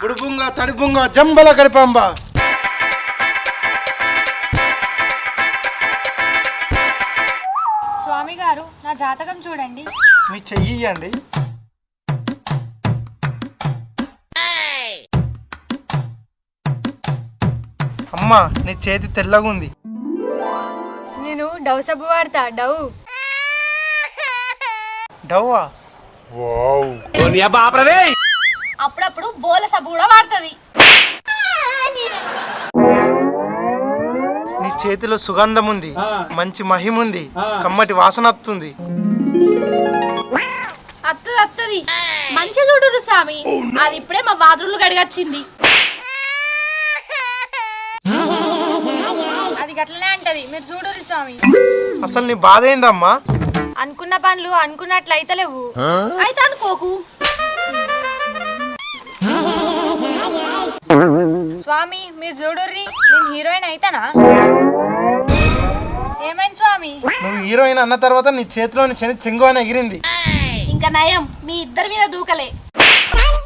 బుడుబుంగ తడిబుంగ జంబల గరిపాంబ. స్వామి గారు నా జాతకం చూడండి. మీ చెయ్యి ఇయ్యండి. అమ్మా నీ చేతి తెల్లగా ఉంది. నేను డవ్ సబ్బు వాడతా. డవ్వా? అప్పుడప్పుడు బోల సబ్బు కూడా వాడుతుంది. నీ చేతిలో సుగంధం ఉంది, మంచి మహిమ ఉంది, కమ్మటి వాసన వస్తుంది. అత్తది మంచి చూడురు స్వామి. అది ఇప్పుడే మా బాత్రూమ్లు గడిగొచ్చింది. అది గట్లనే అంటది, మీరు చూడురి స్వామి. అసలు నీ బాధ ఏందమ్మా? అనుకున్న పనులు అనుకున్నట్లు అయితలేవు. అయితే అనుకోకు స్వామి, మీరు చూడుర్రి, నేను హీరోయిన్ అయితానా? ఏమైంది స్వామి? నువ్వు హీరోయిన్ అన్న తర్వాత నీ చేతిలోని శని చెంగు అని ఎగిరింది. ఇంకా నయం మీ ఇద్దరి మీద దూకలే.